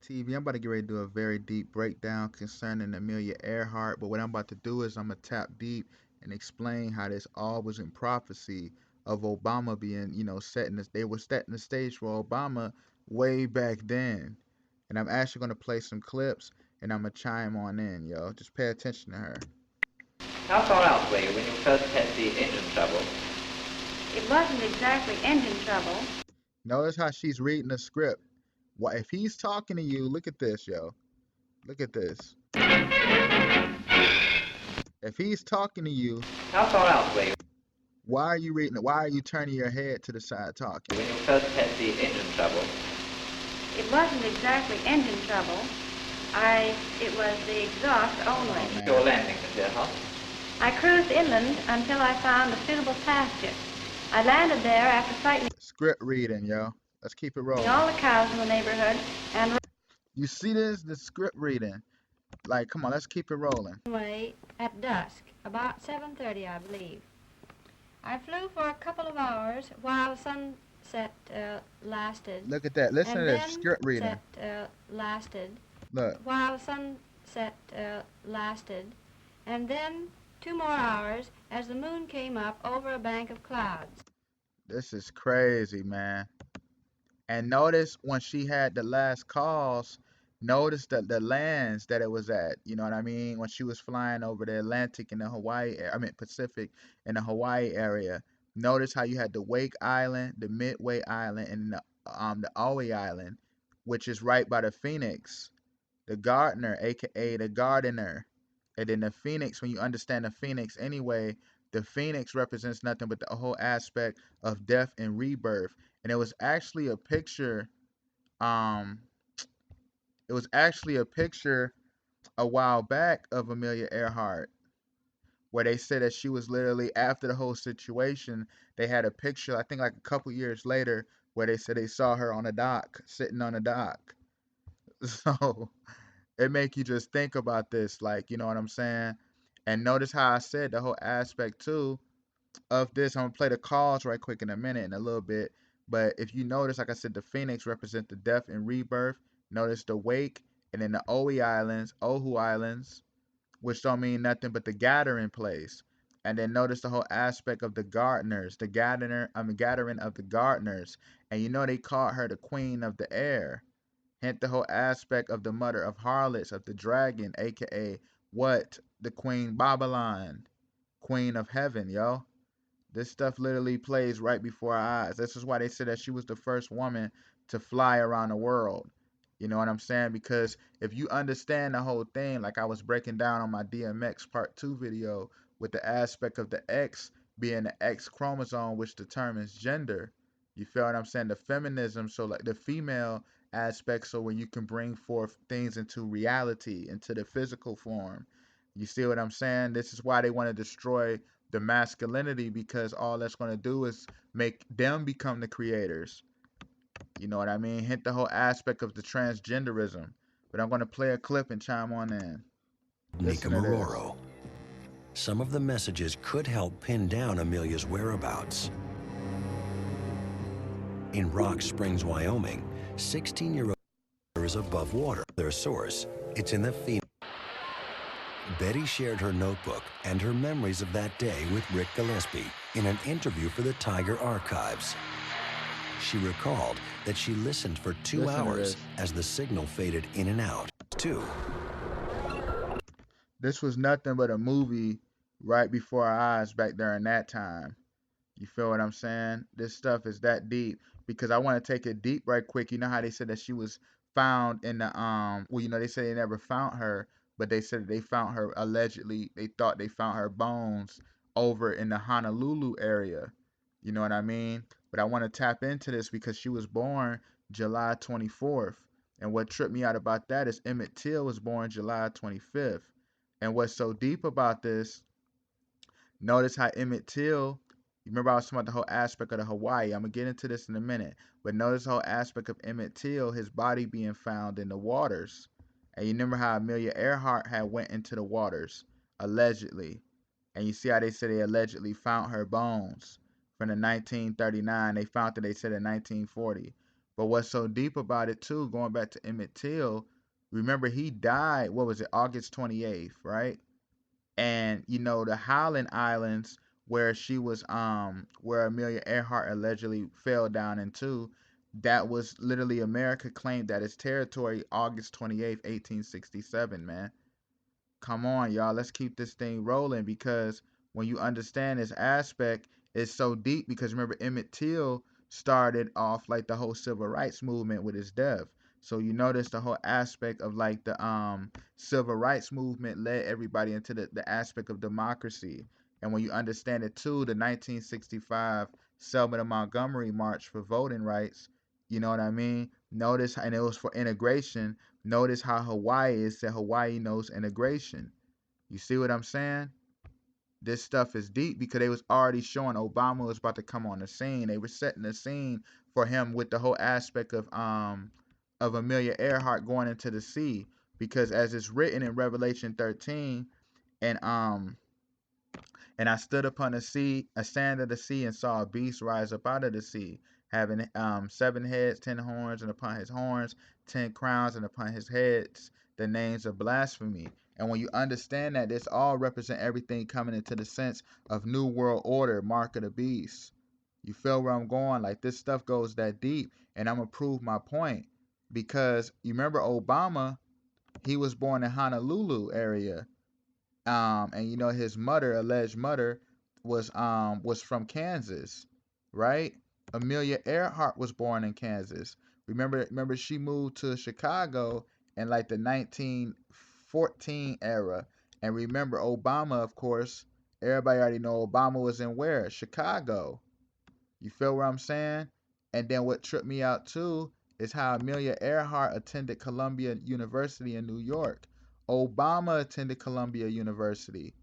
TV. I'm about to get ready to do a very deep breakdown concerning Amelia Earhart, but what I'm about to do is I'm gonna tap deep and explain how this all was in prophecy of Obama being, setting this. They were setting the stage for Obama way back then, and I'm actually gonna play some clips and I'm gonna chime on in, yo. Just pay attention to her. How far out were you when you first had the engine trouble? It wasn't exactly engine trouble. Notice how she's reading the script. What if he's talking to you? Look at this, yo. Look at this. If he's talking to you, How far out were you why are you reading it? Why are you turning your head to the side talking? when you first had the engine trouble? It wasn't exactly engine trouble. It was the exhaust only. man. Your landing at Earhart? I cruised inland until I found a suitable pasture. I landed there after frightening Script reading, yo. Let's keep it rolling. all the cows in the neighborhood and You see this? The script reading. Like, come on, let's keep it rolling. away at dusk, about 7:30, I believe. I flew for a couple of hours while sunset lasted. Look at that. Listen to and this script reading. Sunset lasted. Look. While sunset lasted, and then 2 more hours as the moon came up over a bank of clouds. This is crazy, man. And notice when she had the last calls, notice the lands that it was at. You know what I mean? When she was flying over the Atlantic and the Pacific in the Hawaii area. Notice how you had the Wake Island, the Midway Island, and the Aui Island, which is right by the Phoenix, the Gardener, aka the Gardener. And then the Phoenix, when you understand the Phoenix anyway, the Phoenix represents nothing but the whole aspect of death and rebirth. And um, it was actually a picture a while back of Amelia Earhart, where they said that she was literally after the whole situation, they had a picture, I think like a couple years later, where they said they saw her on a dock, sitting on a dock. So it make you just think about this, like, you know what I'm saying? And notice how I said the whole aspect too of this. I'm gonna play the calls right quick in a minute in a little bit. But if you notice, like I said, the Phoenix represent the death and rebirth. Notice the wake, and then the Oahu Islands, which don't mean nothing but the gathering place. And then notice the whole aspect of the gardeners, gathering of the gardeners. And you know they called her the queen of the air. Hint the whole aspect of the mother of harlots, of the dragon, aka what? The Queen Babylon, Queen of Heaven, yo. This stuff literally plays right before our eyes. This is why they said that she was the first woman to fly around the world. You know what I'm saying? Because if you understand the whole thing, like I was breaking down on my DMX Part 2 video with the aspect of the X being the X chromosome, which determines gender. You feel what I'm saying? The feminism, so like the female aspect, so when you can bring forth things into reality, into the physical form. You see what I'm saying? This is why they want to destroy the masculinity, because all that's going to do is make them become the creators. You know what I mean? Hint the whole aspect of the transgenderism. But I'm going to play a clip and chime on in. Listen to this. Some of the messages could help pin down Amelia's whereabouts. In Rock Springs, Wyoming, 16-year-old is above water. Their source, it's in the Phoenix. Betty shared her notebook and her memories of that day with Rick Gillespie in an interview for the Tiger Archives. She recalled that she listened for 2 hours as the signal faded in and out. This was nothing but a movie right before our eyes back there in that time. You feel what I'm saying? This stuff is that deep, because I want to take it deep right quick. You know how they said that she was found in the they said they never found her, but they said they found her allegedly. They thought they found her bones over in the Honolulu area. You know what I mean? But I want to tap into this because she was born July 24th. And what tripped me out about that is Emmett Till was born July 25th. And what's so deep about this, notice how Emmett Till, you remember I was talking about the whole aspect of the Hawaii. I'm going to get into this in a minute. But notice the whole aspect of Emmett Till, his body being found in the waters. And you remember how Amelia Earhart had went into the waters, allegedly. And you see how they said they allegedly found her bones from the 1939. They found that they said in 1940. But what's so deep about it too, going back to Emmett Till, remember he died, what was it, August 28th, right? And you know, the Howland Islands where she was where Amelia Earhart allegedly fell down into, that was literally America claimed that as territory August 28th, 1867, man. Come on, y'all. Let's keep this thing rolling because when you understand this aspect, it's so deep because remember Emmett Till started off like the whole civil rights movement with his death. So you notice the whole aspect of like the civil rights movement led everybody into the aspect of democracy. And when you understand it too, the 1965 Selma to Montgomery March for voting rights, you know what I mean? Notice, and it was for integration. Notice how Hawaii is said Hawaii knows integration. You see what I'm saying? This stuff is deep because they was already showing Obama was about to come on the scene. They were setting the scene for him with the whole aspect of Amelia Earhart going into the sea. Because as it's written in Revelation 13, and I stood upon the sea, a sand of the sea, and saw a beast rise up out of the sea, having 7 heads, 10 horns, and upon his horns 10 crowns, and upon his heads the names of blasphemy. And when you understand that, this all represent everything coming into the sense of New World Order, Mark of the Beast. You feel where I'm going? Like this stuff goes that deep, and I'm gonna prove my point because you remember Obama, he was born in Honolulu area, and you know his mother, alleged mother, was from Kansas, right? Amelia Earhart was born in Kansas. Remember she moved to Chicago in like the 1914 era. And remember Obama, of course, everybody already know Obama was in where? Chicago. You feel what I'm saying? And then what tripped me out too is how Amelia Earhart attended Columbia University in New York. Obama attended Columbia University.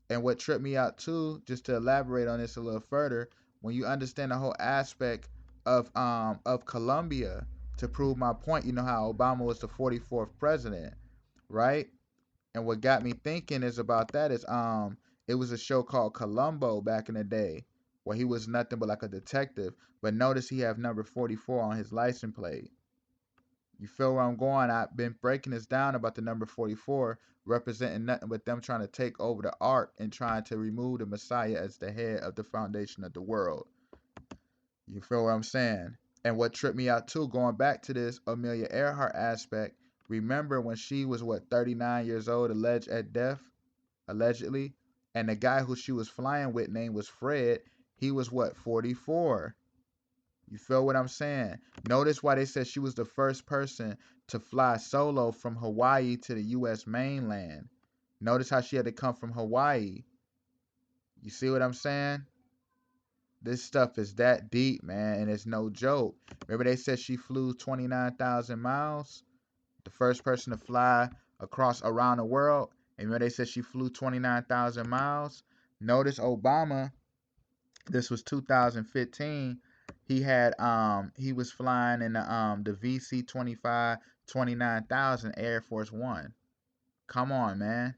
And what tripped me out too, just to elaborate on this a little further, when you understand the whole aspect of Columbia, to prove my point, you know how Obama was the 44th president, right? And what got me thinking is about that is it was a show called Columbo back in the day where he was nothing but like a detective. But notice he have number 44 on his license plate. You feel where I'm going? I've been breaking this down about the number 44 representing nothing but them trying to take over the ark and trying to remove the Messiah as the head of the foundation of the world. You feel what I'm saying? And what tripped me out too, going back to this Amelia Earhart aspect, remember when she was what 39 years old, alleged at death, allegedly, and the guy who she was flying with name was Fred. He was what 44. You feel what I'm saying? Notice why they said she was the first person to fly solo from Hawaii to the U.S. mainland. Notice how she had to come from Hawaii. You see what I'm saying? This stuff is that deep, man, and it's no joke. Remember they said she flew 29,000 miles? The first person to fly across around the world. And remember they said she flew 29,000 miles? Notice Obama, this was 2015. He was flying in the VC 25 29,000 Air Force One. Come on, man.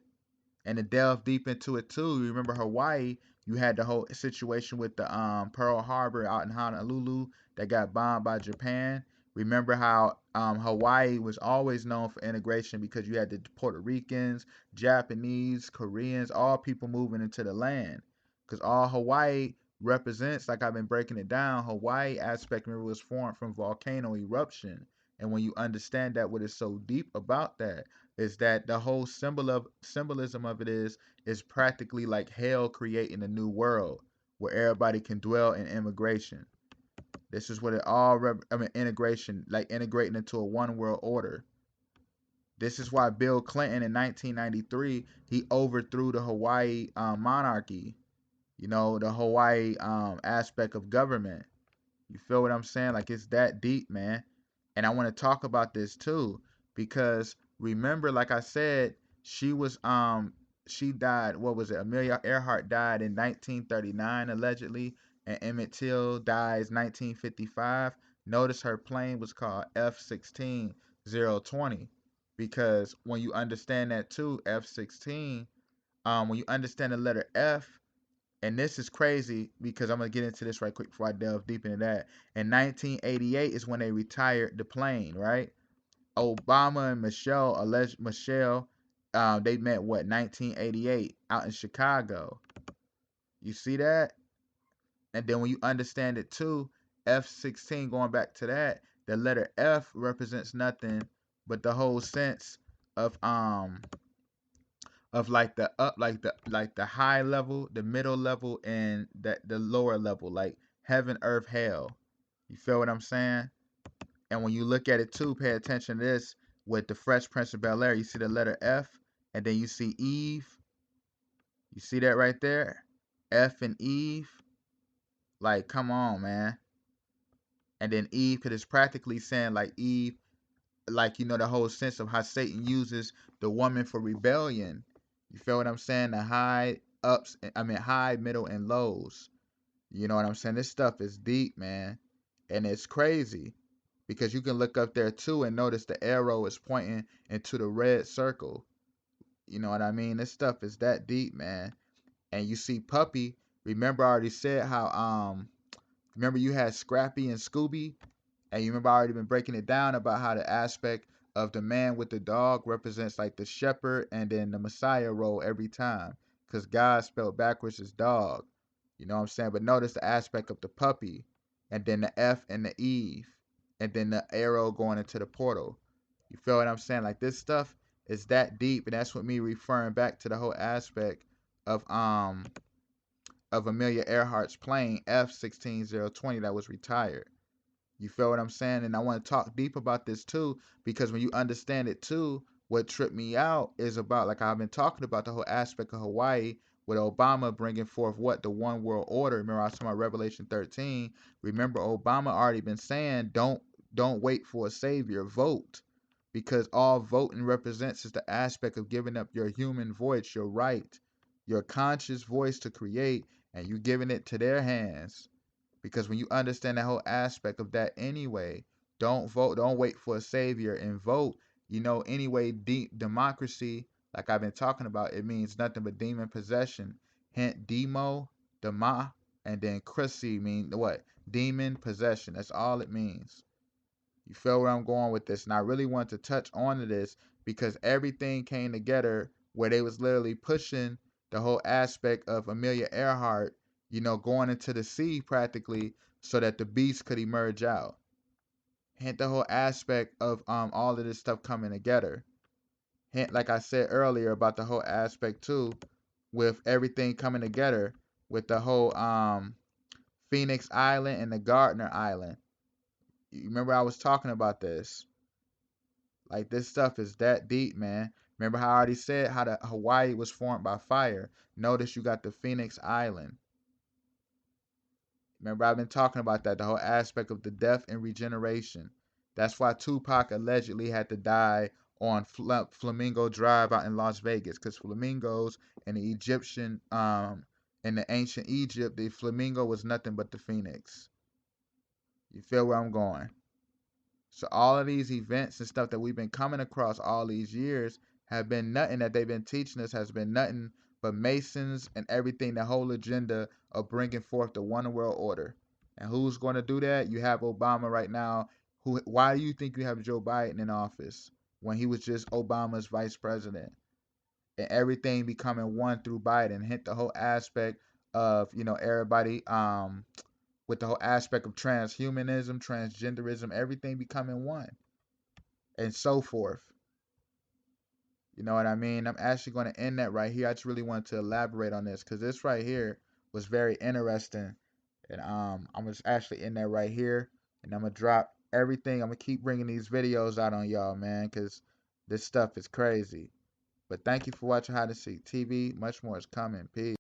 And to delve deep into it too, you remember Hawaii, you had the whole situation with the Pearl Harbor out in Honolulu that got bombed by Japan. Remember how Hawaii was always known for integration because you had the Puerto Ricans, Japanese, Koreans, all people moving into the land. Because all Hawaii represents, like I've been breaking it down, Hawaii aspect, remember, was formed from volcano eruption. And when you understand that, what is so deep about that is that the whole symbolism of it is practically like hell creating a new world where everybody can dwell in immigration. This is what it all integration, like integrating into a one world order. This is why Bill Clinton in 1993 he overthrew the Hawaii monarchy. You know, the Hawaii aspect of government. You feel what I'm saying? Like it's that deep, man. And I want to talk about this too because remember, like I said, she died. What was it? Amelia Earhart died in 1939 allegedly, and Emmett Till dies 1955. Notice her plane was called F-16-020 because when you understand that too, F-16, when you understand the letter F And this is crazy because I'm gonna get into this right quick before I delve deep into that. In 1988 is when they retired the plane, right? Obama and Michelle, they met what 1988 out in Chicago. You see that? And then when you understand it too, F-16 going back to that, the letter F represents nothing but the whole sense of like the up like the high level, the middle level, and the lower level, like heaven, earth, hell. You feel what I'm saying? And when you look at it too, pay attention to this with the Fresh Prince of Bel-Air. You see the letter F, and then you see Eve. You see that right there? F and Eve. Like, come on, man. And then Eve, because it's practically saying like Eve, like the whole sense of how Satan uses the woman for rebellion. You feel what I'm saying? The high ups, high, middle, and lows. You know what I'm saying? This stuff is deep, man, and it's crazy because you can look up there too and notice the arrow is pointing into the red circle. You know what I mean? This stuff is that deep, man. And you see Puppy. Remember, I already said how remember you had Scrappy and Scooby. And you remember I already been breaking it down about how the aspect of the man with the dog represents like the shepherd and then the Messiah role every time. Because God spelled backwards is dog. You know what I'm saying? But notice the aspect of the puppy and then the F and the Eve and then the arrow going into the portal. You feel what I'm saying? Like this stuff is that deep, and that's what me referring back to the whole aspect of Amelia Earhart's plane F-16020 that was retired. You feel what I'm saying? And I want to talk deep about this too, because when you understand it too, what tripped me out is about, like I've been talking about, the whole aspect of Hawaii with Obama bringing forth what? The one world order. Remember I was talking about Revelation 13. Remember Obama already been saying, don't wait for a savior, vote. Because all voting represents is the aspect of giving up your human voice, your right, your conscious voice to create, and you giving it to their hands. Because when you understand that whole aspect of that anyway, don't vote, don't wait for a savior and vote. Anyway, democracy, like I've been talking about, it means nothing but demon possession. Hint, demo, dema, and then Chrissy mean what? Demon possession. That's all it means. You feel where I'm going with this? And I really want to touch on this because everything came together where they was literally pushing the whole aspect of Amelia Earhart, going into the sea practically so that the beast could emerge out. Hint the whole aspect of all of this stuff coming together. Hint, like I said earlier about the whole aspect too, with everything coming together with the whole Phoenix Island and the Gardner Island. You remember I was talking about this. Like this stuff is that deep, man. Remember how I already said how the Hawaii was formed by fire. Notice you got the Phoenix Island. Remember I've been talking about that, the whole aspect of the death and regeneration. That's why Tupac allegedly had to die on Flamingo Drive out in Las Vegas, because flamingos in the Egyptian, in the ancient Egypt, the flamingo was nothing but the phoenix. You feel where I'm going? So all of these events and stuff that we've been coming across all these years have been nothing that they've been teaching us, has been nothing but Masons and everything, the whole agenda of bringing forth the one world order. And who's going to do that? You have Obama right now. Why do you think you have Joe Biden in office when he was just Obama's vice president? And everything becoming one through Biden. Hint the whole aspect of, everybody with the whole aspect of transhumanism, transgenderism, everything becoming one, and so forth. You know what I mean? I'm actually going to end that right here. I just really wanted to elaborate on this because this right here was very interesting. And I'm just actually in that right here. And I'm going to drop everything. I'm going to keep bringing these videos out on y'all, man, because this stuff is crazy. But thank you for watching How to See TV. Much more is coming. Peace.